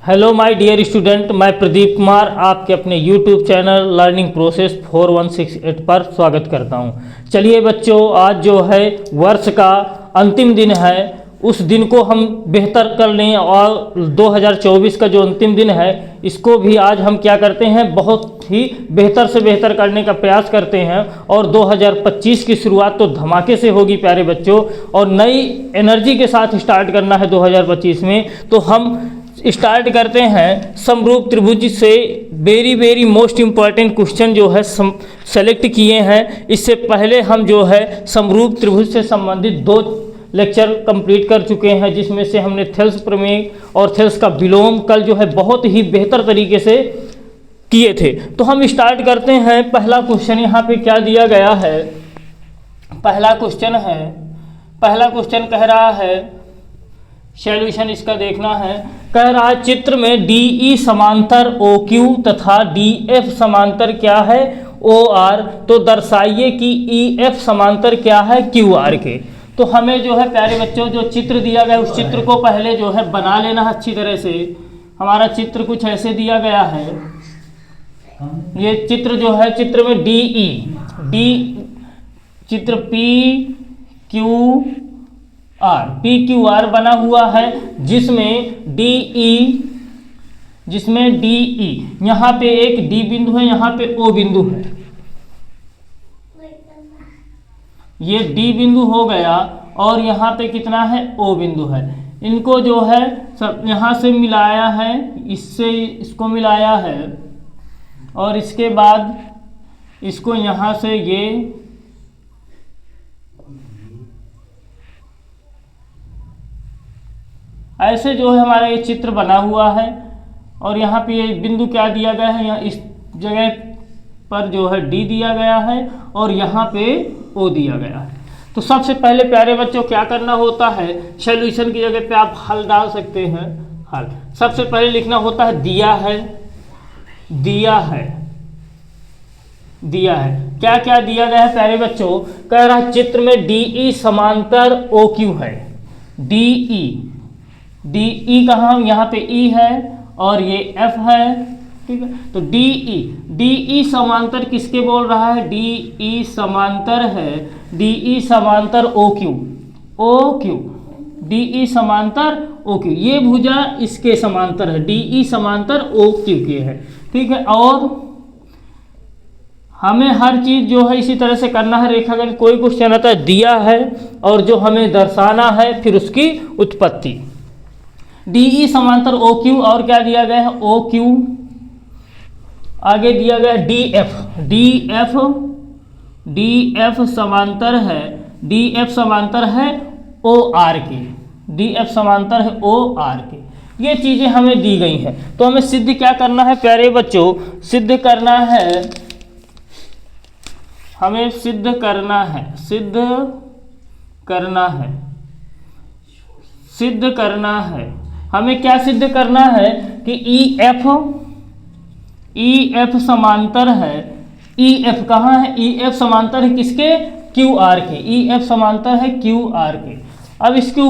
Hello my dear student, मैं प्रदीप कुमार आपके अपने यूट्यूब चैनल लर्निंग प्रोसेस 4168 पर स्वागत करता हूं। चलिए बच्चों, आज जो है वर्ष का अंतिम दिन है, उस दिन को हम बेहतर कर लें और 2024 का जो अंतिम दिन है इसको भी आज हम क्या करते हैं, बहुत ही बेहतर से बेहतर करने का प्रयास करते हैं। और 2025 की शुरुआत तो धमाके से होगी प्यारे बच्चों, और नई एनर्जी के साथ स्टार्ट करना है 2025 में। तो हम स्टार्ट करते हैं समरूप त्रिभुज से। वेरी मोस्ट इम्पॉर्टेंट क्वेश्चन जो है सेलेक्ट किए हैं। इससे पहले हम जो है समरूप त्रिभुज से संबंधित 2 लेक्चर कंप्लीट कर चुके हैं, जिसमें से हमने थेल्स प्रमेय और थेल्स का विलोम कल जो है बहुत ही बेहतर तरीके से किए थे। तो हम स्टार्ट करते हैं। पहला क्वेश्चन यहाँ पे क्या दिया गया है, पहला क्वेश्चन कह रहा है, सॉल्यूशन इसका देखना है। कह रहा है चित्र में DE समांतर OQ तथा DF समांतर क्या है, OR। तो दर्शाइए कि EF समांतर क्या है QR के। तो हमें जो है प्यारे बच्चों जो चित्र दिया गया उस चित्र को पहले जो है बना लेना है अच्छी तरह से। हमारा चित्र कुछ ऐसे दिया गया है। ये चित्र जो है, चित्र में चित्र PQR बना हुआ है, जिसमें DE यहाँ पे एक D बिंदु है, यहाँ पे O बिंदु है। ये D बिंदु हो गया और यहाँ पे कितना है, O बिंदु है। इनको जो है सब यहाँ से मिलाया है, इससे इसको मिलाया है, और इसके बाद इसको यहाँ से ये ऐसे जो है हमारा ये चित्र बना हुआ है। और यहाँ पे ये बिंदु क्या दिया गया है, यहाँ इस जगह पर जो है D दिया गया है और यहाँ पे O दिया गया है। तो सबसे पहले प्यारे बच्चों क्या करना होता है, सॉल्यूशन की जगह पे आप हल डाल सकते हैं। हल सबसे पहले लिखना होता है दिया है। क्या क्या दिया गया है प्यारे बच्चों, कह रहा है चित्र में DE समांतर OQ है। DE कहाँ, यहाँ पे E है और ये F है, ठीक है। तो DE समांतर किसके बोल रहा है, DE समांतर है, DE समांतर OQ, DE समांतर OQ। ये भुजा इसके समांतर है, DE समांतर OQ के है, ठीक है। और हमें हर चीज़ जो है इसी तरह से करना है। रेखागणित कोई क्वेश्चन आता है, दिया है और जो हमें दर्शाना है फिर उसकी उत्पत्ति। DE समांतर OQ, और क्या दिया गया है, OQ। आगे दिया गया DF समांतर है, DF समांतर है OR के, DF समांतर है OR के। ये चीज़ें हमें दी गई हैं। तो हमें सिद्ध क्या करना है प्यारे बच्चों, सिद्ध करना है। हमें क्या सिद्ध करना है कि EF समांतर है। EF कहाँ है, EF समांतर है किसके, QR के। EF समांतर है QR के। अब इसकी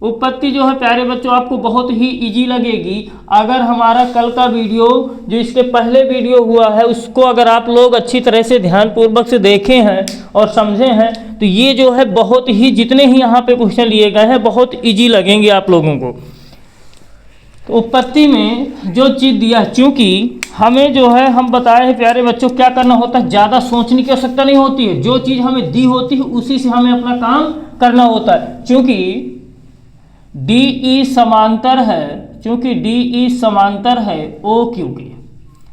उत्पत्ति जो है प्यारे बच्चों आपको बहुत ही इजी लगेगी अगर हमारा कल का वीडियो जो इसके पहले वीडियो हुआ है उसको अगर आप लोग अच्छी तरह से ध्यानपूर्वक से देखे हैं और समझे हैं, तो ये जो है बहुत ही, जितने ही यहाँ पे क्वेश्चन लिए गए हैं बहुत इजी लगेंगे आप लोगों को। तो उत्पत्ति में जो चीज़ दिया, चूँकि हमें जो है हम बताए हैं प्यारे बच्चों क्या करना होता है, ज़्यादा सोचने की आवश्यकता नहीं होती है। जो चीज़ हमें दी होती है उसी से हमें अपना काम करना होता है। चूँकि DE समांतर है OQ के।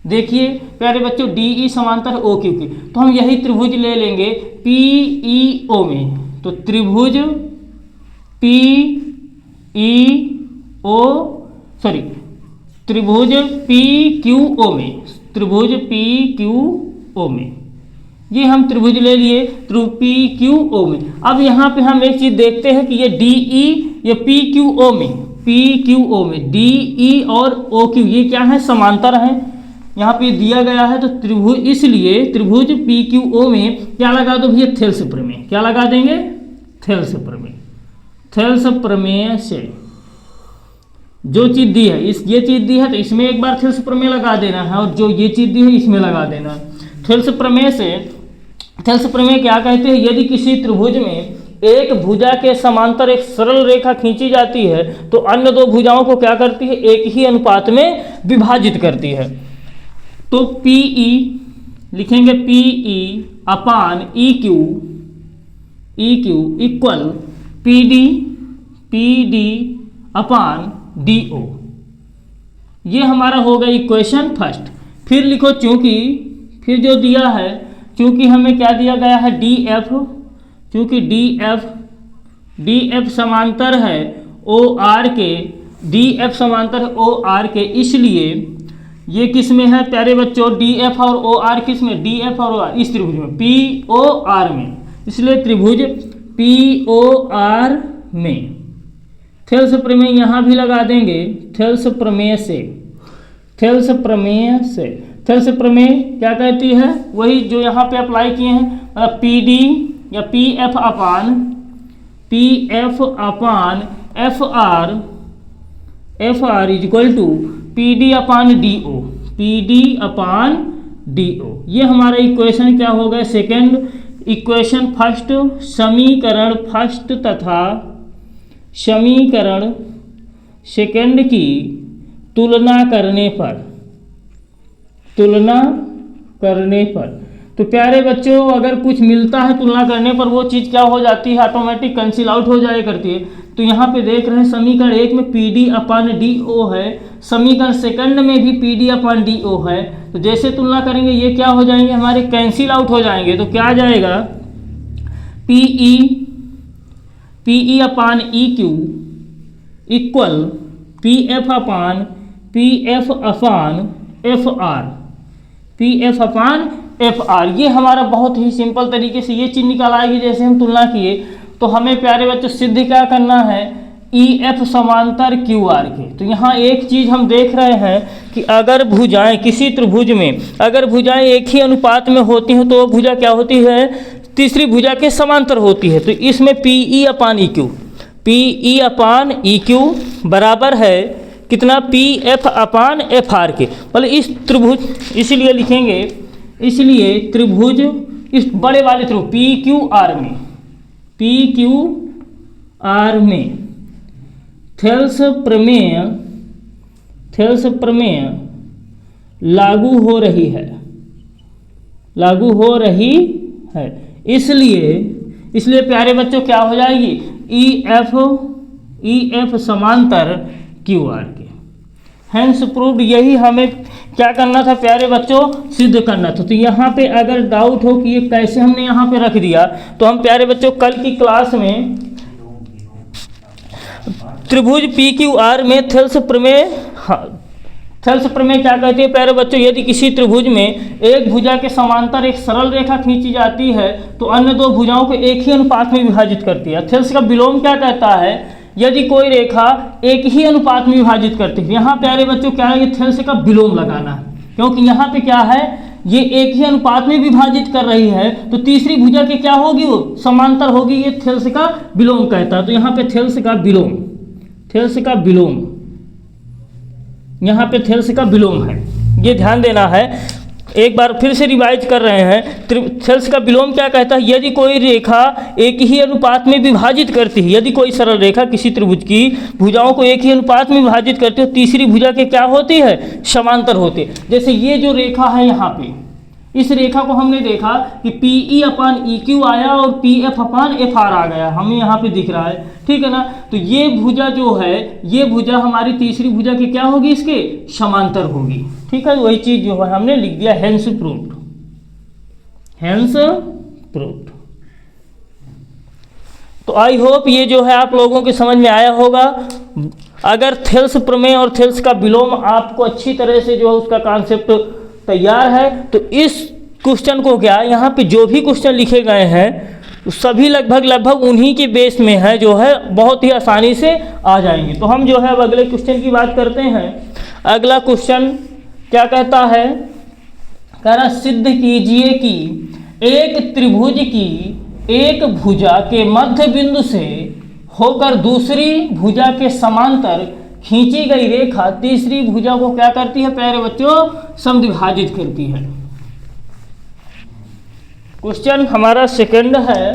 देखिए प्यारे बच्चों DE समांतर है OQ के, तो हम यही त्रिभुज ले लेंगे PEO में। तो त्रिभुज PQO में, ये हम त्रिभुज ले लिए PQO में। अब यहाँ पे हम एक चीज देखते हैं कि ये DE ये PQO में DE और OQ ये क्या है, समांतर है। यहाँ पे दिया गया है तो त्रिभुज, इसलिए त्रिभुज PQO में क्या लगा दो भैया, थेल्स प्रमेय। क्या लगा देंगे, थेल्स प्रमेय। थेल्स प्रमेय से जो चीज़ दी है, ये चीज़ दी है तो इसमें एक बार थेल्स प्रमेय लगा देना है, और जो ये चीज़ दी है इसमें लगा देना है। थेल्स प्रमेय से, थेल्स प्रमेय क्या कहते हैं, यदि किसी त्रिभुज में एक भुजा के समांतर एक सरल रेखा खींची जाती है तो अन्य दो भुजाओं को क्या करती है, एक ही अनुपात में विभाजित करती है। तो PE लिखेंगे, PE upon EQ equal PD upon DO। ये हमारा होगा इक्वेशन फर्स्ट। फिर लिखो चूंकि, फिर जो दिया है, चूंकि हमें क्या दिया गया है, DF, चूंकि DF समांतर है OR के, DF समांतर है OR के, इसलिए ये किस में है प्यारे बच्चों, DF और OR किस में, DF और OR इस त्रिभुज में, POR में, इसलिए त्रिभुज POR में थेल्स प्रमेय यहाँ भी लगा देंगे। थेल्स प्रमेय से, थेल्स प्रमेय से, थेल्स प्रमेय क्या कहती है, वही जो यहाँ पे अप्लाई किए हैं, PD या PF upon FR is equal to PD upon DO। ये हमारा इक्वेशन क्या होगा, सेकेंड इक्वेशन फर्स्ट, समीकरण फर्स्ट तथा समीकरण सेकेंड की तुलना करने पर, तो प्यारे बच्चों अगर कुछ मिलता है तुलना करने पर, वो चीज़ क्या हो जाती है, ऑटोमेटिक कैंसिल आउट हो जाया करती है। तो यहाँ पे देख रहे हैं समीकरण एक में PD अपान DO है, समीकरण सेकंड में भी PD अपान DO है, तो जैसे तुलना करेंगे ये क्या हो जाएंगे, हमारे कैंसिल आउट हो जाएंगे। तो क्या आ जाएगा, PE अपान EQ equal PF upon FR। ये हमारा बहुत ही सिंपल तरीके से ये चीज़ निकल आएगी। जैसे हम तुलना किए तो हमें प्यारे बच्चों सिद्ध क्या करना है, EF समांतर QR के। तो यहाँ एक चीज़ हम देख रहे हैं कि अगर भुजाएं किसी त्रिभुज में, अगर भुजाएं एक ही अनुपात में होती हैं तो वो भुजा क्या होती है, तीसरी भुजा के समांतर होती है। तो इसमें PE अपान EQ बराबर है कितना, PF अपान FR के। मतलब इस त्रिभुज, इसलिए लिखेंगे, इसलिए त्रिभुज इस बड़े वाले त्रिभुज PQR में थेल्स प्रमेय लागू हो रही है। इसलिए प्यारे बच्चों क्या हो जाएगी, EF समांतर QR के। हैंस प्रूव्ड, यही हमें क्या करना था प्यारे बच्चों, सिद्ध करना था। तो यहाँ पे अगर डाउट हो कि ये कैसे हमने यहाँ पे रख दिया, तो हम प्यारे बच्चों कल की क्लास में त्रिभुज PQR में थेल्स प्रमेय, थेल्स प्रमेय क्या कहती है प्यारे बच्चों, यदि किसी त्रिभुज में एक भुजा के समांतर एक सरल रेखा खींची जाती है तो अन्य दो भुजाओं को एक ही अनुपात में विभाजित करती है। थेल्स का विलोम क्या कहता है, यदि कोई रेखा एक ही अनुपात में विभाजित करती है। यहाँ प्यारे बच्चों क्या है, ये थेल्स का विलोम लगाना है, क्योंकि यहाँ पे क्या है, ये एक ही अनुपात में विभाजित कर रही है, तो तीसरी भुजा की क्या होगी, वो समांतर होगी। ये थेल्स का विलोम कहता है। तो यहाँ पे थेल्स का विलोम, यहाँ पे थेल्स का विलोम है, ये ध्यान देना है। एक बार फिर से रिवाइज कर रहे हैं। थेल्स का विलोम क्या कहता है, यदि कोई रेखा एक ही अनुपात में विभाजित करती है, यदि कोई सरल रेखा किसी त्रिभुज की भुजाओं को एक ही अनुपात में विभाजित करती है, तीसरी भुजा के क्या होती है, समांतर होती है। जैसे ये जो रेखा है यहाँ पे, इस रेखा को हमने देखा कि PE अपान EQ आया और PF अपान FR आ गया, हमें यहाँ पे दिख रहा है, ठीक है ना। तो ये भुजा जो है, ये भुजा हमारी तीसरी भुजा की क्या होगी, इसके समांतर होगी, ठीक है। वही चीज जो है हमने लिख दिया, हेंस प्रूव्ड। तो आई होप ये जो है आप लोगों के समझ में आया होगा। अगर थेल्स प्रमेय और थेल्स का विलोम आपको अच्छी तरह से जो है उसका कॉन्सेप्ट तैयार है, तो इस क्वेश्चन को क्या, यहाँ पे जो भी क्वेश्चन लिखे गए हैं सभी लगभग उन्हीं के बेस में है, जो है बहुत ही आसानी से आ जाएंगे। तो हम जो है अब अगले क्वेश्चन की बात करते हैं। अगला क्वेश्चन क्या कहता है, कह रहा सिद्ध कीजिए कि एक त्रिभुज की एक भुजा के मध्य बिंदु से होकर दूसरी भुजा के समांतर खींची गई रेखा तीसरी भुजा को क्या करती है प्यारे बच्चों, समद्विभाजित करती है। क्वेश्चन हमारा सेकंड है,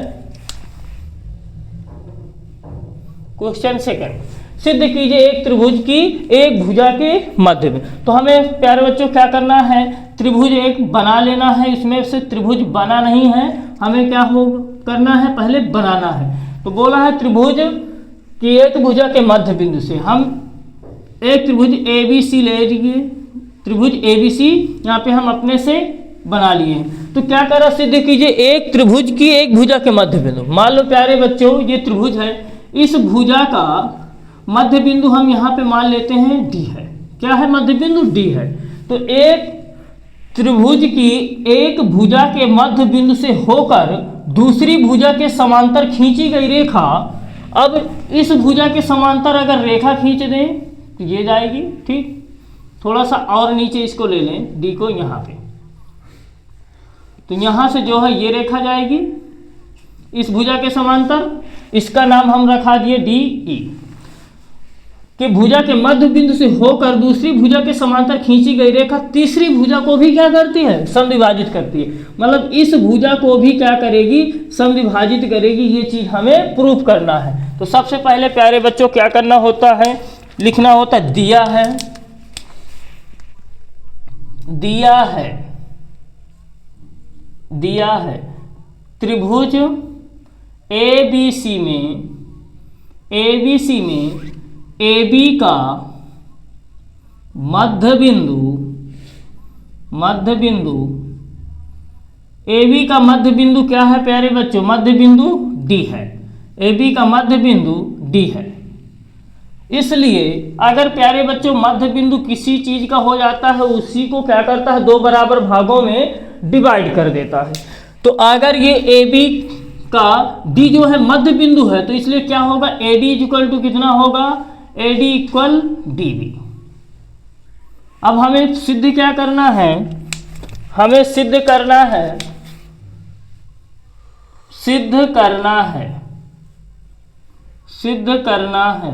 क्वेश्चन सेकंड, सिद्ध कीजिए एक त्रिभुज की एक भुजा के मध्य में। तो हमें प्यारे बच्चों क्या करना है, त्रिभुज एक बना लेना है। इसमें से त्रिभुज बना नहीं है, हमें क्या हो करना है, पहले बनाना है। तो बोला है त्रिभुज की एक भुजा के मध्य बिंदु से हम एक त्रिभुज ABC ले लीजिए, त्रिभुज ABC यहाँ पे हम अपने से बना लिए। तो क्या करा, सिद्ध कीजिए एक त्रिभुज की एक भुजा के मध्य बिंदु। मान लो प्यारे बच्चों ये त्रिभुज है, इस भुजा का मध्य बिंदु हम यहाँ पे मान लेते हैं D है। क्या है, मध्य बिंदु D है। तो एक त्रिभुज की एक भुजा के मध्य बिंदु से होकर दूसरी भुजा के समांतर खींची गई रेखा, अब इस भुजा के समांतर अगर रेखा खींच दें तो ये जाएगी, ठीक। थोड़ा सा और नीचे इसको ले लें, D को यहाँ पे, तो यहाँ से जो है ये रेखा जाएगी इस भुजा के समांतर, इसका नाम हम रखा दिए DE। कि भुजा के मध्य बिंदु से होकर दूसरी भुजा के समांतर खींची गई रेखा तीसरी भुजा को भी क्या करती है, समद्विभाजित करती है। मतलब इस भुजा को भी क्या करेगी, समद्विभाजित करेगी। ये चीज हमें प्रूफ करना है। तो सबसे पहले प्यारे बच्चों क्या करना होता है, लिखना होता है दिया है, दिया है, दिया है त्रिभुज ABC में, ABC में AB का मध्य बिंदु, मध्य बिंदु AB का मध्य बिंदु क्या है प्यारे बच्चों, मध्य बिंदु D है। AB का मध्य बिंदु D है। इसलिए अगर प्यारे बच्चों मध्य बिंदु किसी चीज का हो जाता है, उसी को क्या करता है, दो बराबर भागों में डिवाइड कर देता है। तो अगर ये AB का D जो है मध्य बिंदु है, तो इसलिए क्या होगा, AD इक्वल टू कितना होगा, AD इक्वल DB। अब हमें सिद्ध क्या करना है, हमें सिद्ध करना है, सिद्ध करना है, सिद्ध करना है।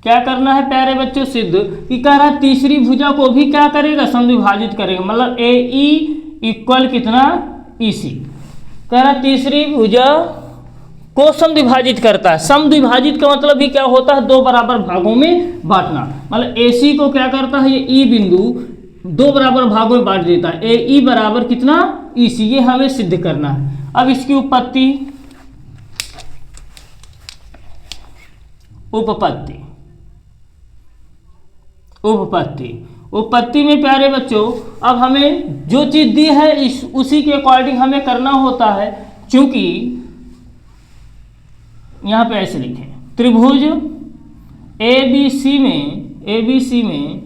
क्या करना है प्यारे बच्चों, सिद्ध कि कह रहा तीसरी भुजा को भी क्या करेगा, समद्विभाजित करेगा। मतलब AE इक्वल कितना, EC। कह रहा तीसरी भुजा को समद्विभाजित करता है। समद्विभाजित का मतलब भी क्या होता है, दो बराबर भागों में बांटना। मतलब AC को क्या करता है, ये E बिंदु दो बराबर भागों में बांट देता है। AE बराबर कितना, EC। ये हमें सिद्ध करना है। अब इसकी उपपत्ति, उपपत्ति, उपपत्ति, उपपत्ति में प्यारे बच्चों अब हमें जो चीज दी है उसी के अकॉर्डिंग हमें करना होता है। चूंकि यहां पे ऐसे लिखें, त्रिभुज ABC में, ABC में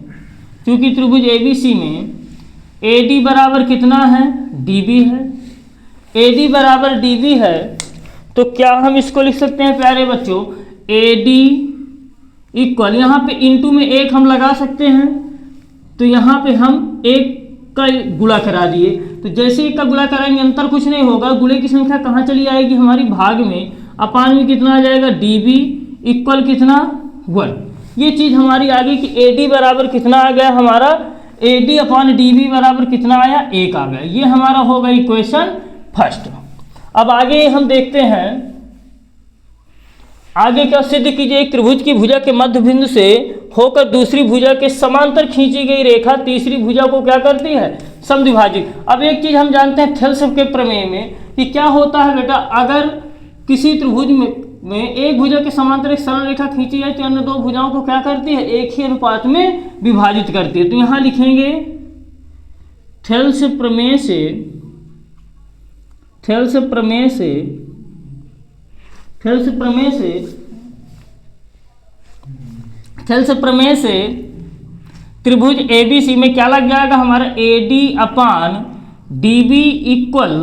क्योंकि त्रिभुज ABC में AD बराबर कितना है, DB है। AD बराबर DB है, तो क्या हम इसको लिख सकते हैं प्यारे बच्चों, AD इक्वल, यहाँ पे इंटू में एक हम लगा सकते हैं। तो यहाँ पे हम एक का गुणा करा दिए, तो जैसे एक का गुणा कराएंगे अंतर कुछ नहीं होगा, गुणे की संख्या कहाँ चली आएगी, हमारी भाग में, अपान में कितना आ जाएगा, DB इक्वल कितना, 1। ये चीज़ हमारी आ गई कि AD बराबर कितना आ गया हमारा, AD अपान DB बराबर कितना आया, 1 आ गया। ये हमारा होगा इक्वेशन फर्स्ट। अब आगे हम देखते हैं, आगे क्या सिद्ध कीजिए एक त्रिभुज की भुजा के मध्य बिंदु से होकर दूसरी भुजा के समांतर खींची गई रेखा तीसरी भुजा को क्या करती है, समद्विभाजित। अब एक चीज हम जानते हैं थेल्स के प्रमेय में कि क्या होता है बेटा, अगर किसी त्रिभुज में एक भुजा के समांतर एक सरल रेखा खींची जाए तो अन्य दो भुजाओं को क्या करती है, एक ही अनुपात में विभाजित करती है। तो यहां लिखेंगे थेल्स प्रमेय से, थेल्स प्रमेय से, थेल्स प्रमेय से, थेल्स प्रमेय से त्रिभुज ABC में क्या लग जाएगा हमारा, AD अपान DB इक्वल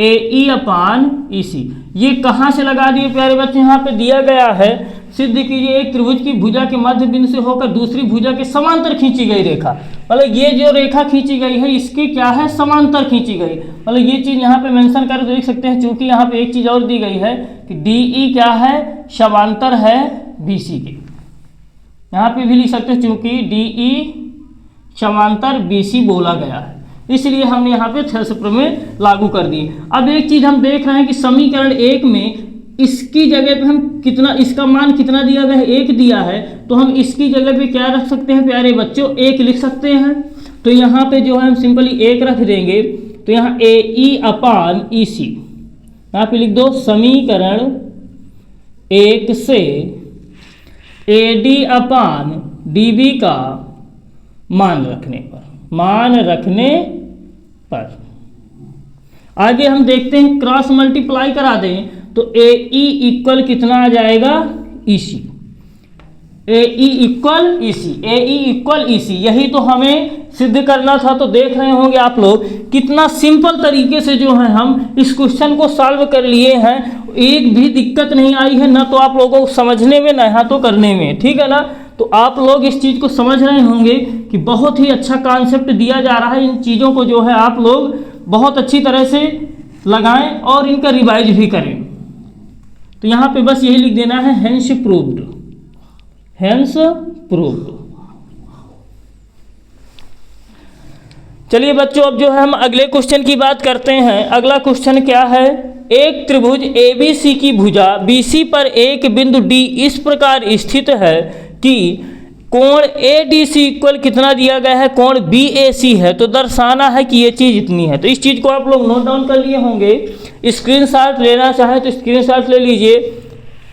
AE अपान EC। ये कहाँ से लगा दिए प्यारे बच्चे, यहाँ पे दिया गया है सिद्ध कीजिए एक त्रिभुज की भुजा के मध्य बिंदु से होकर दूसरी भुजा के समांतर खींची गई रेखा। मतलब ये जो रेखा खींची गई है इसकी क्या है, समांतर खींची गई। मतलब ये चीज़ यहाँ पे मेंशन कर देख सकते हैं, चूंकि यहाँ पे एक चीज़ और दी गई है कि DE क्या है, समांतर है BC के। यहाँ पे भी लिख सकते हैं चूंकि DE समांतर BC बोला गया है, इसलिए हमने यहाँ पे थेल्स प्रमेय लागू कर दी। अब एक चीज़ हम देख रहे हैं कि समीकरण 1 में इसकी जगह पे हम कितना, इसका मान कितना दिया गया है, 1 दिया है, तो हम इसकी जगह पे क्या रख सकते हैं प्यारे बच्चों, 1 लिख सकते हैं। तो यहाँ पे जो है हम सिंपली 1 रख देंगे। तो यहाँ AE/EC यहाँ पे लिख दो, समीकरण 1 से AD/DB का मान रखने पर आगे हम देखते हैं, क्रॉस मल्टीप्लाई करा दें तो AE इक्वल कितना आ जाएगा, EC। AE इक्वल EC, यही तो हमें सिद्ध करना था। तो देख रहे होंगे आप लोग कितना सिंपल तरीके से जो है हम इस क्वेश्चन को सॉल्व कर लिए हैं, एक भी दिक्कत नहीं आई है, ना तो आप लोगों को समझने में ना तो करने में, ठीक है ना। तो आप लोग इस चीज़ को समझ रहे होंगे कि बहुत ही अच्छा कॉन्सेप्ट दिया जा रहा है। इन चीज़ों को जो है आप लोग बहुत अच्छी तरह से लगाएं और इनका रिवाइज भी करें। तो यहाँ पे बस यही लिख देना है, हेंस प्रूव्ड। चलिए बच्चों, अब जो है हम अगले क्वेश्चन की बात करते हैं। अगला क्वेश्चन क्या है, एक त्रिभुज ABC की भुजा BC पर एक बिंदु D इस प्रकार स्थित है कि कोण ADC इक्वल कितना दिया गया है, कोण BAC है, तो दर्शाना है कि ये चीज़ इतनी है। तो इस चीज़ को आप लोग नोट डाउन कर लिए होंगे, स्क्रीनशॉट लेना चाहे तो स्क्रीनशॉट ले लीजिए।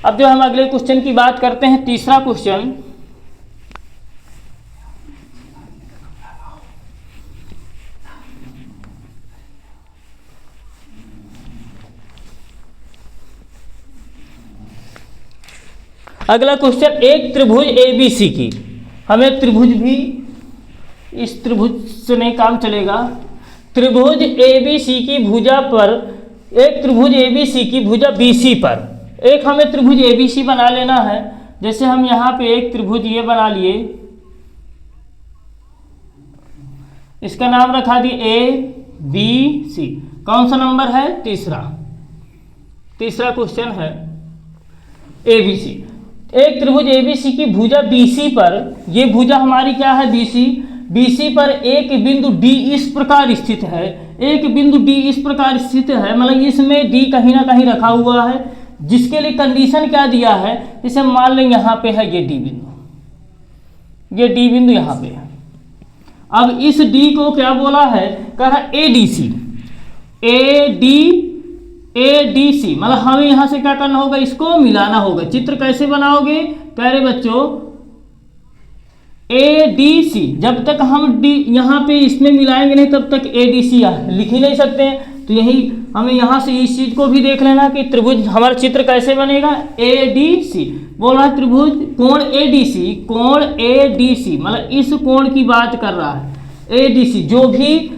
अब जो हम अगले क्वेश्चन की बात करते हैं, तीसरा क्वेश्चन। अगला क्वेश्चन, एक त्रिभुज ABC की, हमें त्रिभुज भी, इस त्रिभुज से नहीं काम चलेगा। त्रिभुज ABC की भुजा पर, एक त्रिभुज ABC की भुजा BC पर एक हमें त्रिभुज ABC बना लेना है। जैसे हम यहाँ पे एक त्रिभुज ये बना लिए, इसका नाम रखा दिए ABC। कौन सा नंबर है, तीसरा क्वेश्चन है ABC। एक त्रिभुज ABC की भुजा BC पर, ये भुजा हमारी क्या है, BC पर एक बिंदु D इस प्रकार स्थित है, एक बिंदु D इस प्रकार स्थित है, मतलब इसमें D कहीं ना कहीं रखा हुआ है, जिसके लिए कंडीशन क्या दिया है, जैसे मान लें यहाँ पे है ये D बिंदु यहाँ पे है। अब इस D को क्या बोला है, कह रहा ADC, मतलब हमें यहाँ से क्या करना होगा, इसको मिलाना होगा। चित्र कैसे बनाओगे प्यारे बच्चों, ADC, जब तक हम D यहाँ पे इसमें मिलाएंगे नहीं तब तक ADC लिख ही नहीं सकते हैं। तो यही हमें यहाँ से इस चीज़ को भी देख लेना कि त्रिभुज हमारा चित्र कैसे बनेगा, ADC बोल रहा है, त्रिभुज कोण ADC मतलब इस कोण की बात कर रहा है। ADC जो भी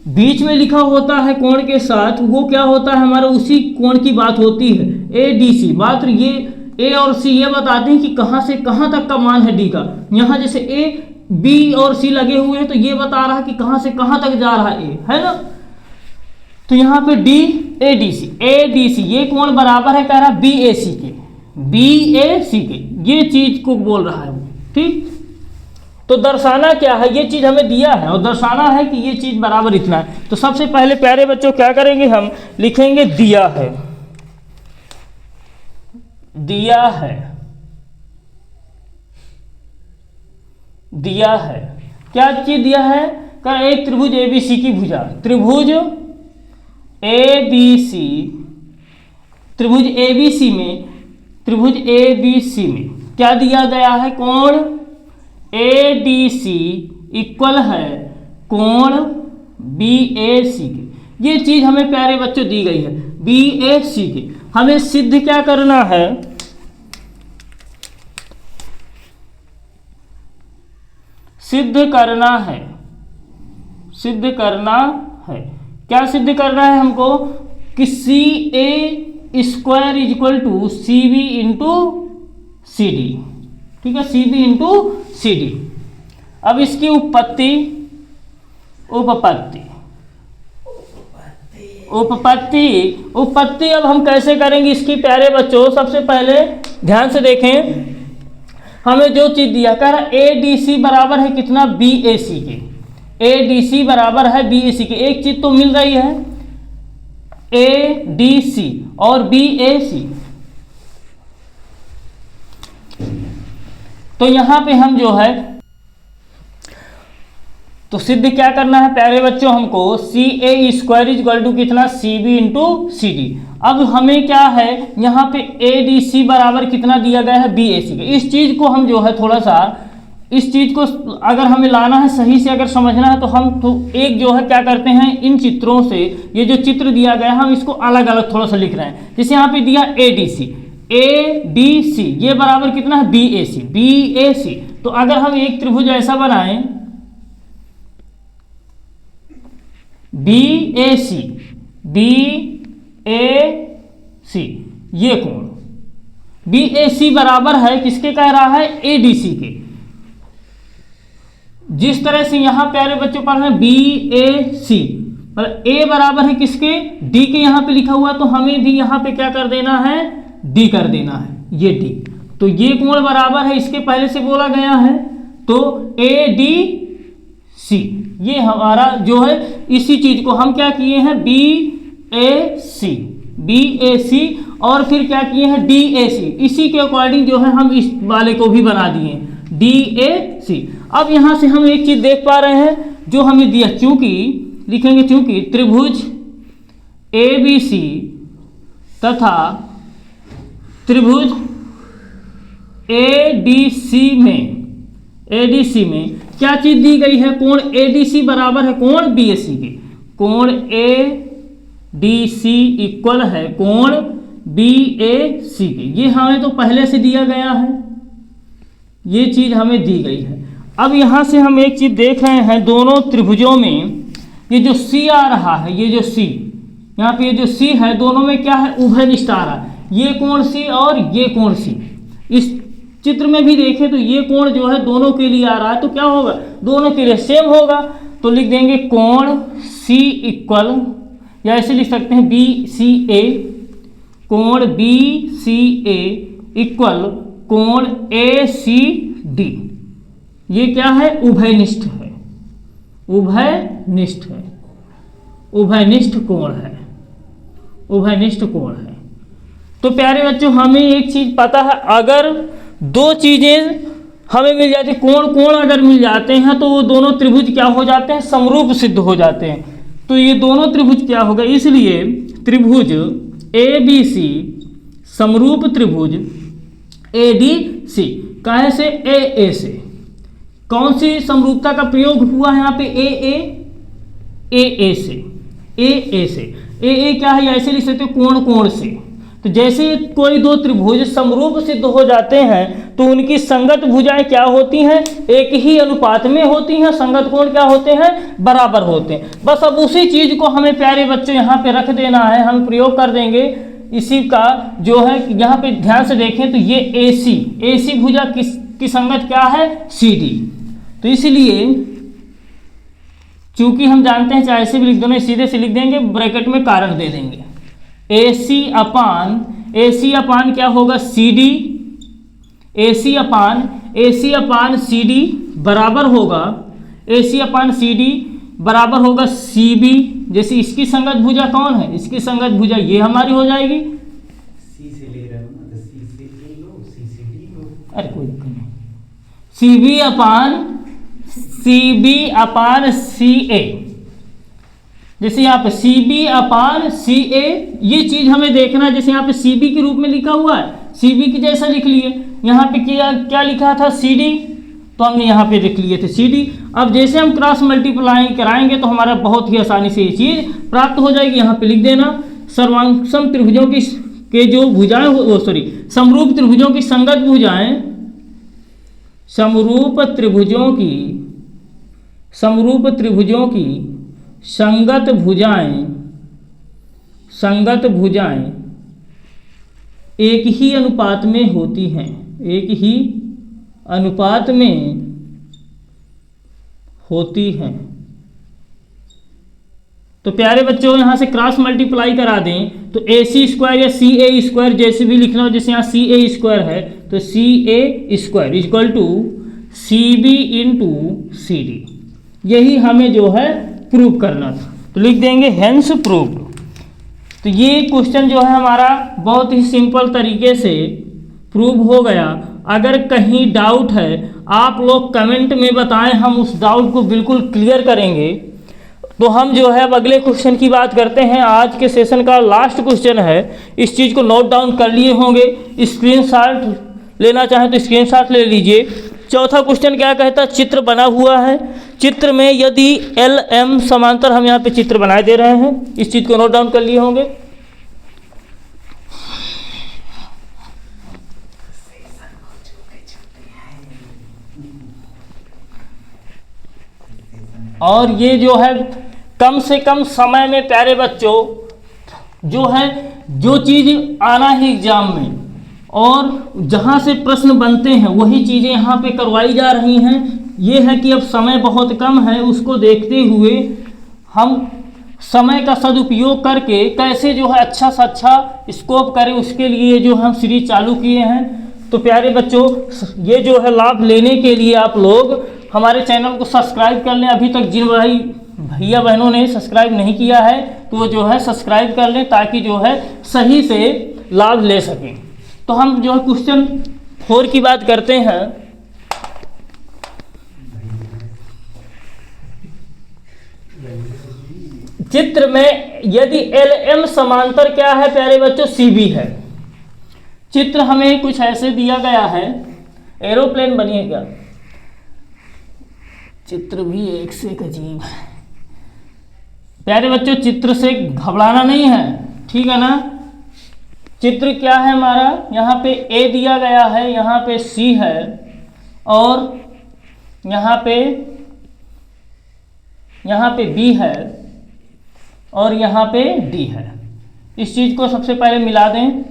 बीच में लिखा होता है कोण के साथ, वो क्या होता है, हमारा उसी कोण की बात होती है, ADC। मात्र ये A और C ये बताते हैं कि कहाँ से कहाँ तक का मान है D का। यहाँ जैसे A, B और C लगे हुए हैं तो ये बता रहा है कि कहाँ से कहाँ तक जा रहा है A, है ना। तो यहाँ पे ADC ये कोण बराबर है, कह रहा है BAC के, ये चीज को बोल रहा है वो, ठीक। तो दर्शाना क्या है, ये चीज हमें दिया है और दर्शाना है कि ये चीज बराबर इतना है। तो सबसे पहले प्यारे बच्चों क्या करेंगे, हम लिखेंगे दिया है, क्या चीज दिया है, का एक त्रिभुज ABC की भुजा, त्रिभुज ABC में क्या दिया गया है, कोण ADC इक्वल है कोण BAC के। ये चीज हमें प्यारे बच्चों दी गई है BAC के। हमें सिद्ध क्या करना है, सिद्ध करना है। क्या सिद्ध करना है हमको, कि CA² equal to CB into C D, ठीक है, C B into C D. अब इसकी उपपत्ति उपपत्ति अब हम कैसे करेंगे इसकी प्यारे बच्चों? सबसे पहले ध्यान से देखें, हमें जो चीज दिया कह रहा ए डी सी बराबर है कितना? बी ए सी के। ए डी सी बराबर है बी ए सी के। एक चीज तो मिल रही है ए डी सी और बी ए सी, तो यहां पे हम जो है तो सिद्ध क्या करना है प्यारे बच्चों? हमको C A square is equal to कितना? C B into C D. अब हमें क्या है यहाँ पे ए डी सी बराबर कितना दिया गया है? बी ए सी के। इस चीज को हम जो है थोड़ा सा, इस चीज को अगर हमें लाना है सही से, अगर समझना है तो हम तो एक जो है क्या करते हैं, इन चित्रों से ये जो चित्र दिया गया है हम इसको अलग अलग थोड़ा सा लिख रहे हैं। जैसे यहाँ पे दिया A D C, A D C ये बराबर कितना है? बी ए सी, बी ए सी। तो अगर हम एक त्रिभुज ऐसा बनाएं बी ए सी, बी ए सी, ये कोण बी ए सी बराबर है किसके कह रहा है? ए डी सी के। जिस तरह से यहां प्यारे बच्चों पढ़ रहे हैं बी ए सी, और ए बराबर है किसके? डी के। यहां पे लिखा हुआ तो हमें भी यहां पे क्या कर देना है? डी कर देना है, ये डी। तो ये कोण बराबर है, इसके पहले से बोला गया है, तो ए डी सी ये हमारा जो है, इसी चीज को हम क्या किए हैं? बी ए सी, बी ए सी, और फिर क्या किए हैं? डी ए सी। इसी के अकॉर्डिंग जो है हम इस वाले को भी बना दिए डी ए सी। अब यहां से हम एक चीज देख पा रहे हैं जो हमें दिया, चूंकि लिखेंगे चूंकि त्रिभुज ए बी सी तथा त्रिभुज ए डी सी में क्या चीज दी गई है? कोण ए डी सी बराबर है कोण बी ए सी के। कोण ए डी सी इक्वल है कोण बी ए सी के। ये हमें तो पहले से दिया गया है, ये चीज हमें दी गई है। अब यहां से हम एक चीज देख रहे हैं, दोनों त्रिभुजों में ये जो सी आ रहा है, ये जो सी यहाँ पे ये जो सी है, दोनों में क्या है? उभयनिष्ठ आ रहा है। ये कोण सी और ये कोण सी। इस चित्र में भी देखें तो ये कोण जो है दोनों के लिए आ रहा है, तो क्या होगा? दोनों के लिए सेम होगा। तो लिख देंगे कोण सी इक्वल, या ऐसे लिख सकते हैं बी सी ए, कोण बी सी ए इक्वल कोण ए सी डी। ये क्या है? उभयनिष्ठ है, उभयनिष्ठ है, उभयनिष्ठ कोण है, उभयनिष्ठ कोण है। तो प्यारे बच्चों हमें एक चीज पता है, अगर दो चीजें हमें मिल जाती, कोण कोण अगर मिल जाते हैं तो वो दोनों त्रिभुज क्या हो जाते हैं? समरूप सिद्ध हो जाते हैं। तो ये दोनों त्रिभुज क्या होगा? इसलिए त्रिभुज ए बी सी समरूप त्रिभुज ए डी सी। काहे से? ए से। कौन सी समरूपता का प्रयोग हुआ है यहाँ पे? ए से, ए से। ए क्या है? ऐसे लिख सकते कोण कोण से। तो जैसे कोई दो त्रिभुज समरूप सिद्ध हो जाते हैं तो उनकी संगत भुजाएं क्या होती हैं? एक ही अनुपात में होती हैं। संगत कोण क्या होते हैं? बराबर होते हैं। बस अब उसी चीज को हमें प्यारे बच्चों यहाँ पे रख देना है, हम प्रयोग कर देंगे इसी का जो है। यहाँ पे ध्यान से देखें तो ये ए सी भुजा की संगत क्या है? C D. तो इसलिए चूंकि हम जानते हैं, चाहे ऐसे भी लिख दो, नहीं सीधे से लिख देंगे, ब्रैकेट में कारण दे देंगे। ए सी अपान क्या होगा? C D. ए सी अपान सी डी बराबर होगा, ए सी अपान सी डी बराबर होगा सी बी। जैसे इसकी संगत भुजा कौन है? इसकी संगत भुजा ये हमारी हो जाएगी। सी से ले रहे हो ना, तो सी से ए लो, सी से डी लो। अरे कोई दिक्कत नहीं। सी बी अपान सी ए, जैसे यहाँ पे सी बी अपान सी ए, ये चीज हमें देखना है। जैसे यहाँ पे सी बी के रूप में लिखा हुआ है, सी बी की जैसा लिख लिए। यहाँ पे क्या लिखा था? सी डी, तो हमने यहाँ पे लिख लिए थे सी डी। अब जैसे हम क्रॉस मल्टीप्लाई कराएंगे तो हमारा बहुत ही आसानी से ये चीज प्राप्त हो जाएगी। यहाँ पे लिख देना सर्वांगसम त्रिभुजों की के जो भुजाएं समरूप त्रिभुजों की संगत भुजाएं, समरूप त्रिभुजों की संगत भुजाएं एक ही अनुपात में होती हैं, एक ही अनुपात में होती हैं। तो प्यारे बच्चों यहाँ से क्रॉस मल्टीप्लाई करा दें तो ए सी स्क्वायर या सी ए स्क्वायर जैसे भी लिखना हो, जैसे यहाँ सी ए स्क्वायर है तो C A square equal to C B into C D, यही हमें जो है प्रूव करना था। तो लिख देंगे हेंस प्रूव्ड। तो ये क्वेश्चन जो है हमारा बहुत ही सिंपल तरीके से प्रूव हो गया। अगर कहीं डाउट है आप लोग कमेंट में बताएं, हम उस डाउट को बिल्कुल क्लियर करेंगे। तो हम जो है अब अगले क्वेश्चन की बात करते हैं। आज के सेशन का लास्ट क्वेश्चन है, इस चीज़ को नोट डाउन कर लिए होंगे, स्क्रीनशॉट लेना चाहें तो स्क्रीनशॉट ले लीजिए। चौथा क्वेश्चन क्या कहता है, चित्र बना हुआ है, चित्र में यदि एल एम समांतर, हम यहाँ पे चित्र बनाए दे रहे हैं, इस चीज़ को नोट डाउन कर लिए होंगे। और ये जो है कम से कम समय में प्यारे बच्चों जो है जो चीज़ आना है एग्जाम में और जहाँ से प्रश्न बनते हैं वही चीज़ें यहाँ पे करवाई जा रही हैं। ये है कि अब समय बहुत कम है, उसको देखते हुए हम समय का सदुपयोग करके कैसे जो है अच्छा से अच्छा स्कोप करें, उसके लिए जो हम सीरीज चालू किए हैं। तो प्यारे बच्चों ये जो है लाभ लेने के लिए आप लोग हमारे चैनल को सब्सक्राइब कर लें। अभी तक जिन भैया बहनों ने सब्सक्राइब नहीं किया है तो वो जो है सब्सक्राइब कर लें ताकि जो है सही से लाभ ले सकें। तो हम जो है क्वेश्चन 4 की बात करते हैं। चित्र में यदि एल एम समांतर क्या है प्यारे बच्चों, सी बी है। चित्र हमें कुछ ऐसे दिया गया है, एरोप्लेन बनिएगा, चित्र भी एक से एक अजीब है। प्यारे बच्चों चित्र से घबराना नहीं है, ठीक है ना। चित्र क्या है हमारा, यहाँ पे ए दिया गया है, यहाँ पे सी है और यहाँ पे बी है और यहाँ पे डी है। इस चीज़ को सबसे पहले मिला दें।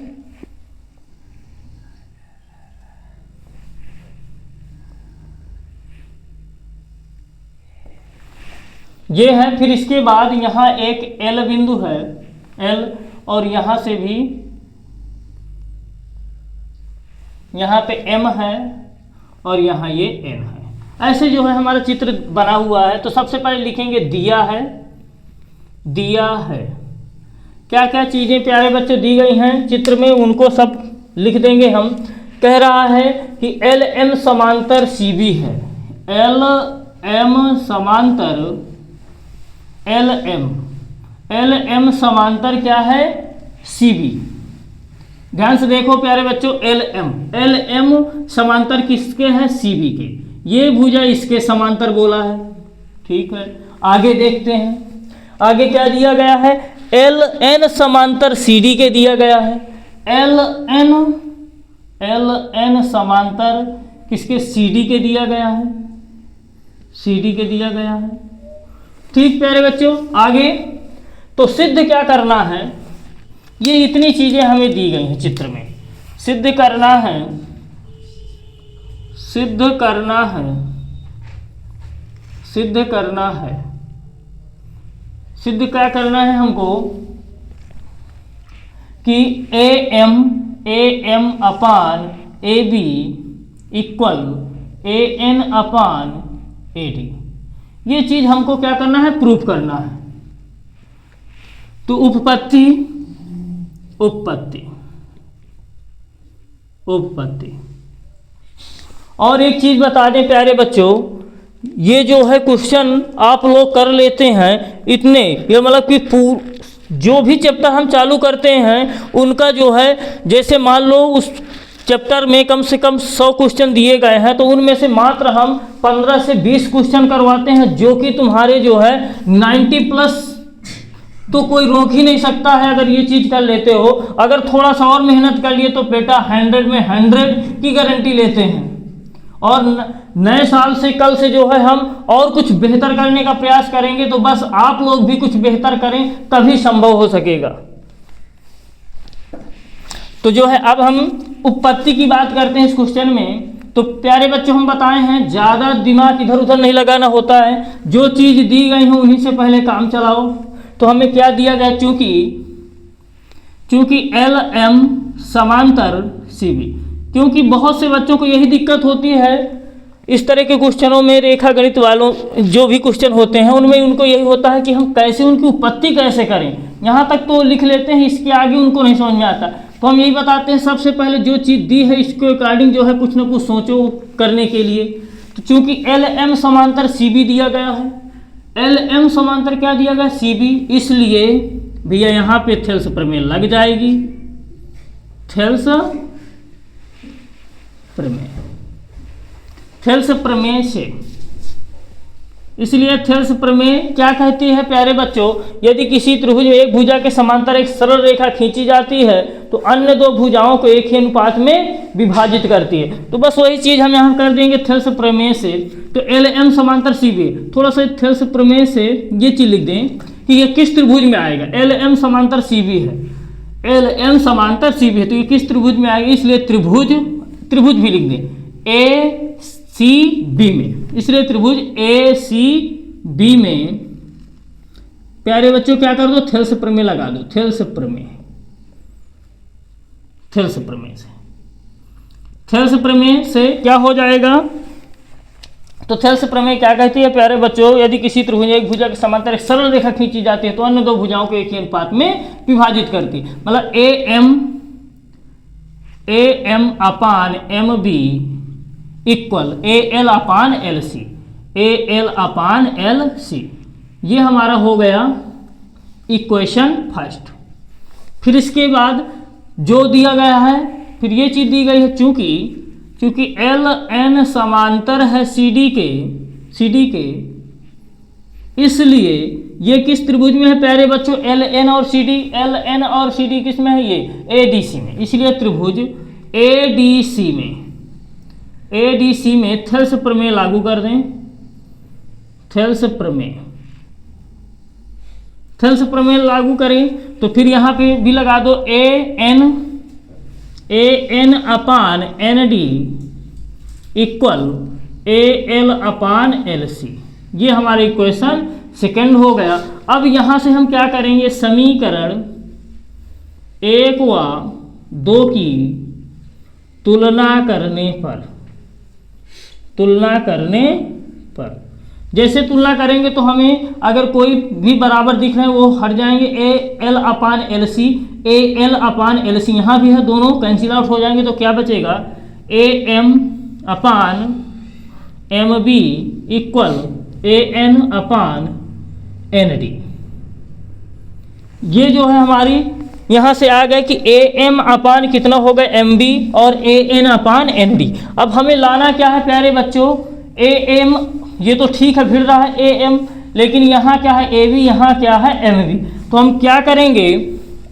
ये है, फिर इसके बाद यहाँ एक एल बिंदु है, एल, और यहाँ से भी यहाँ पे एम है और यहाँ ये एन है। ऐसे जो है हमारा चित्र बना हुआ है। तो सबसे पहले लिखेंगे दिया है, दिया है। क्या क्या चीज़ें प्यारे बच्चों दी गई हैं चित्र में उनको सब लिख देंगे हम। कह रहा है कि एल एम समांतर सी बी है, एल एम समांतर एल एम समांतर क्या है, सी बी। ध्यान से देखो प्यारे बच्चों, एल एम समांतर किसके है, सी बी के। ये भुजा इसके समांतर बोला है, ठीक है। आगे देखते हैं, आगे क्या दिया गया है, एल एन समांतर सी डी के दिया गया है। एल एन समांतर किसके, सी डी के दिया गया है, सी डी के दिया गया है, ठीक प्यारे बच्चों। आगे तो सिद्ध क्या करना है, ये इतनी चीजें हमें दी गई हैं चित्र में। सिद्ध करना है, सिद्ध करना है, सिद्ध करना है। सिद्ध क्या करना है हमको कि A M upon A B equal A N upon A D. ये चीज हमको क्या करना है, प्रूफ करना है। तो उपपत्ति और एक चीज बता दें प्यारे बच्चों, ये जो है क्वेश्चन आप लोग कर लेते हैं इतने, ये मतलब कि जो भी चैप्टर हम चालू करते हैं उनका जो है, जैसे मान लो उस चैप्टर में कम से कम 100 क्वेश्चन दिए गए हैं तो उनमें से मात्र हम 15 से 20 क्वेश्चन करवाते हैं, जो कि तुम्हारे जो है 90+ तो कोई रोक ही नहीं सकता है अगर ये चीज़ कर लेते हो। अगर थोड़ा सा और मेहनत कर लिए तो बेटा 100 में 100 की गारंटी लेते हैं। और नए साल से कल से जो है हम और कुछ बेहतर करने का प्रयास करेंगे, तो बस आप लोग भी कुछ बेहतर करें तभी संभव हो सकेगा। तो जो है अब हम उत्पत्ति की बात करते हैं इस क्वेश्चन में। तो प्यारे बच्चों हम बताए हैं ज़्यादा दिमाग इधर उधर नहीं लगाना होता है, जो चीज़ दी गई हो उन्हीं से पहले काम चलाओ। तो हमें क्या दिया गया, चूंकि एल एम समांतर सी बी, क्योंकि बहुत से बच्चों को यही दिक्कत होती है इस तरह के क्वेश्चनों में, रेखा गणित वालों जो भी क्वेश्चन होते हैं उनमें उनको यही होता है कि हम कैसे उनकी उत्पत्ति कैसे करें। यहाँ तक तो लिख लेते हैं, इसके आगे उनको नहीं समझ में आता। तो हम यही बताते हैं सबसे पहले जो चीज़ दी है इसके अकॉर्डिंग जो है कुछ ना कुछ सोचो करने के लिए। तो चूंकि एल एम समांतर सी बी दिया गया है, एल एम समांतर क्या दिया गया, सी बी, इसलिए भैया यहाँ पे थेल्स प्रमेय लग जाएगी। थेल्स प्रमेय से, इसलिए थेल्स प्रमेय क्या कहती है प्यारे बच्चों, यदि किसी त्रिभुज में एक भुजा के समांतर एक सरल रेखा खींची जाती है तो अन्य दो भुजाओं को एक ही अनुपात में विभाजित करती है। तो बस वही चीज़ हम यहाँ कर देंगे थेल्स प्रमेय से। तो एल एम समांतर सी बी, थोड़ा सा थेल्स प्रमेय से ये चीज़ लिख दें कि ये किस त्रिभुज में आएगा। एल एम समांतर सी बी है, एल एम समांतर सी बी है, तो ये किस त्रिभुज में आएगा, इसलिए त्रिभुज भी लिख दें ए सी बी में, इसलिए त्रिभुज ए सी बी में प्यारे बच्चों क्या कर दो, थेल्स प्रमेय लगा दो। थेल्स प्रमेय से क्या हो जाएगा, तो थेल्स प्रमेय क्या कहती है प्यारे बच्चों, यदि किसी त्रिभुज एक भुजा के समांतर एक सरल रेखा खींची जाती है तो अन्य दो भुजाओं को एक ही अनुपात में विभाजित करती है। मतलब A M upon M B equal A L upon L C, A L upon L C, ये हमारा हो गया इक्वेशन फर्स्ट। फिर इसके बाद जो दिया गया है, फिर ये चीज़ दी गई है, चूंकि एल एन समांतर है सी डी के, इसलिए ये किस त्रिभुज में है प्यारे बच्चों, एल एन और सी डी, एल एन और सी डी किस में है, ये ए डी सी में, इसलिए त्रिभुज ए डी सी में थेल्स प्रमेय लागू कर दें। थेल्स प्रमेय लागू करें तो फिर यहाँ पे भी लगा दो A N upon N D equal A L upon L C, ये हमारा इक्वेशन सेकेंड हो गया। अब यहाँ से हम क्या करेंगे, समीकरण 1 व 2 की तुलना करने पर जैसे तुलना करेंगे तो हमें अगर कोई भी बराबर दिख रहे हैं वो हट जाएंगे, A L upon L C, A L upon L C यहाँ भी है, दोनों कैंसिल आउट हो जाएंगे तो क्या बचेगा, A M upon M B equal A N upon N D. ये जो है हमारी यहाँ से आ गए कि ए एम अपान कितना हो गया एम बी और ए एन अपान एन डी। अब हमें लाना क्या है प्यारे बच्चों, ए एम, ये तो ठीक है फिर रहा है ए एम, लेकिन यहाँ क्या है ए बी, यहाँ क्या है एम बी। तो हम क्या करेंगे,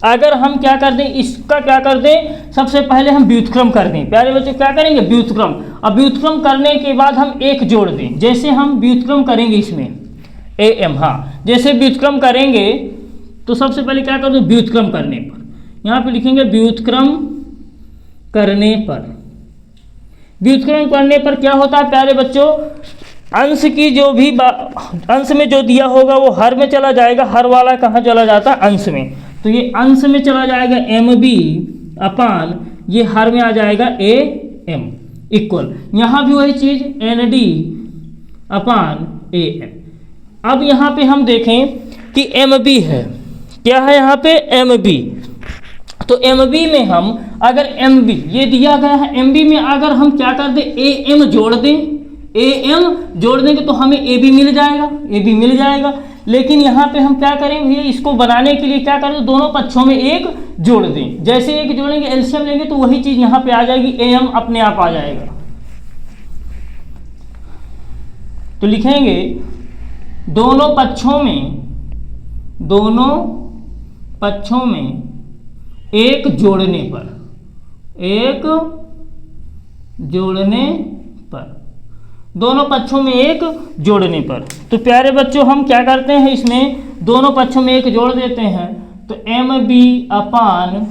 अगर हम क्या कर दें, इसका क्या कर दें, सबसे पहले हम व्युत्क्रम कर दें प्यारे बच्चों, क्या करेंगे व्युत्क्रम। अब व्युत्क्रम करने के बाद हम एक जोड़ दें, जैसे हम व्युत्क्रम करेंगे इसमें ए एम, हाँ जैसे व्युत्क्रम करेंगे तो सबसे पहले क्या कर दो, व्युत्क्रम करने पर, यहाँ पे लिखेंगे व्युत्क्रम करने पर। व्युत्क्रम करने पर क्या होता है प्यारे बच्चों, अंश की जो भी अंश में जो दिया होगा वो हर में चला जाएगा, हर वाला कहाँ चला जाता है, अंश में। तो ये अंश में चला जाएगा एम बी अपान, ये हर में आ जाएगा ए एम इक्वल, यहाँ भी वही चीज़ N D upon A M. अब यहाँ पे हम देखें कि एम बी है, क्या है यहाँ पे एम बी, तो एम बी में हम अगर एम बी ये दिया गया है, एम बी में अगर हम क्या कर दें, ए एम जोड़ दें, ए एम जोड़ देंगे तो हमें ए बी मिल जाएगा, लेकिन यहाँ पे हम क्या करेंगे, इसको बनाने के लिए क्या करें, दोनों पक्षों में एक जोड़ दें, जैसे एक जोड़ेंगे एलसीएम लेंगे तो वही चीज़ यहाँ पे आ जाएगी, ए एम अपने आप आ जाएगा। तो लिखेंगे दोनों पक्षों में एक जोड़ने पर, दोनों पक्षों में एक जोड़ने पर। तो प्यारे बच्चों हम क्या करते हैं, इसमें दोनों पक्षों में एक जोड़ देते हैं, तो M B upon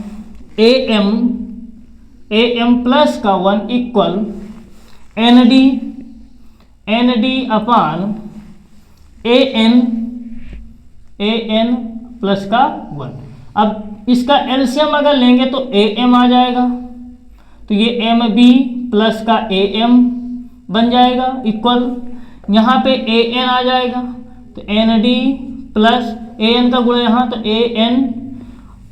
A M am plus का 1 equal nd upon an plus का 1। अब इसका एलसीएम अगर लेंगे तो am आ जाएगा, तो ये mb प्लस का am बन जाएगा इक्वल, यहाँ पे an आ जाएगा तो nd प्लस an का गुणा यहाँ तो an।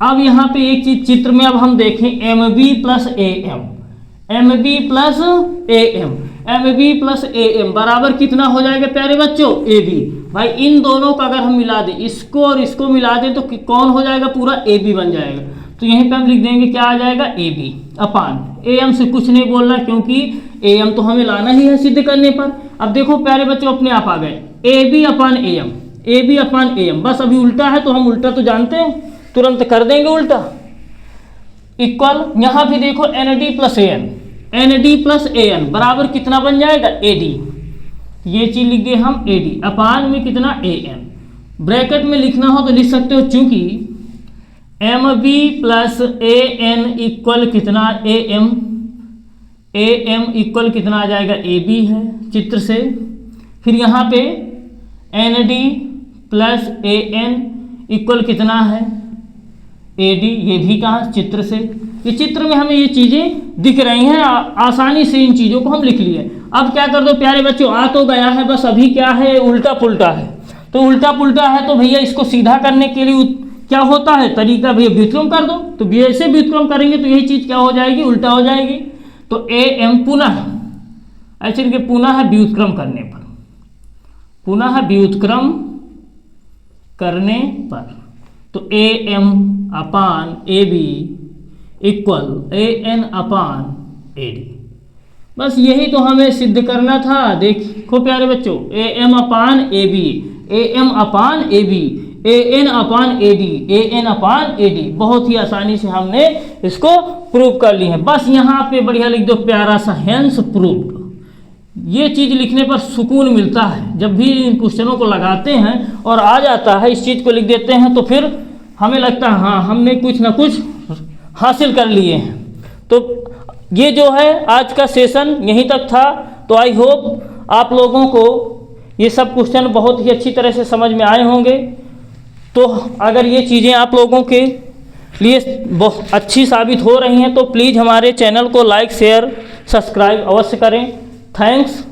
अब यहाँ पे एक चीज चित्र में अब हम देखें mb प्लस am बराबर कितना हो जाएगा प्यारे बच्चों, ab। भाई इन दोनों का अगर हम मिला दें, इसको और इसको मिला दें तो कौन हो जाएगा, पूरा ab बन जाएगा। तो यहीं पे हम लिख देंगे क्या आ जाएगा, ab अपान am से कुछ नहीं बोलना क्योंकि am तो हमें लाना ही है सिद्ध करने पर। अब देखो प्यारे बच्चों अपने आप आ गए ab अपान am, बस अभी उल्टा है तो हम उल्टा तो जानते हैं, तुरंत कर देंगे उल्टा इक्वल। यहाँ भी देखो nd प्लस an बराबर कितना बन जाएगा, ad। ये चीज लिख दिए हम ad अपान में कितना an। ब्रैकेट में लिखना हो तो लिख सकते हो, चूंकि mb प्लस an इक्वल कितना am इक्वल कितना आ जाएगा, ab है चित्र से। फिर यहाँ पे nd प्लस an इक्वल कितना है, ad, ये भी कहाँ चित्र से। ये चित्र में हमें ये चीज़ें दिख रही हैं, आसानी से इन चीज़ों को हम लिख लिए। अब क्या कर दो प्यारे बच्चों, आ तो गया है, बस अभी क्या है, उल्टा पुल्टा है। तो उल्टा पुल्टा है तो भैया इसको सीधा करने के लिए क्या होता है तरीका, भैया व्युत्क्रम कर दो। तो ऐसे व्युत्क्रम करेंगे तो यही चीज़ क्या हो जाएगी, उल्टा हो जाएगी। तो am पुनः ऐसे इनके पुनः व्युत्क्रम करने पर, पुनः व्युत्क्रम करने पर तो am upon ab equal an upon ad। बस यही तो हमें सिद्ध करना था। देखो प्यारे बच्चों, am upon ab, an upon ad, बहुत ही आसानी से हमने इसको प्रूव कर ली है। बस यहाँ पे बढ़िया लिख दो प्यारा सा हेंस प्रूव्ड। ये चीज़ लिखने पर सुकून मिलता है, जब भी इन क्वेश्चनों को लगाते हैं और आ जाता है, इस चीज़ को लिख देते हैं तो फिर हमें लगता है हाँ हमने कुछ ना कुछ हासिल कर लिए हैं। तो ये जो है आज का सेशन यहीं तक था। तो आई होप आप लोगों को ये सब क्वेश्चन बहुत ही अच्छी तरह से समझ में आए होंगे। तो अगर ये चीज़ें आप लोगों के लिए बहुत अच्छी साबित हो रही हैं तो प्लीज़ हमारे चैनल को लाइक शेयर सब्सक्राइब अवश्य करें। थैंक्स।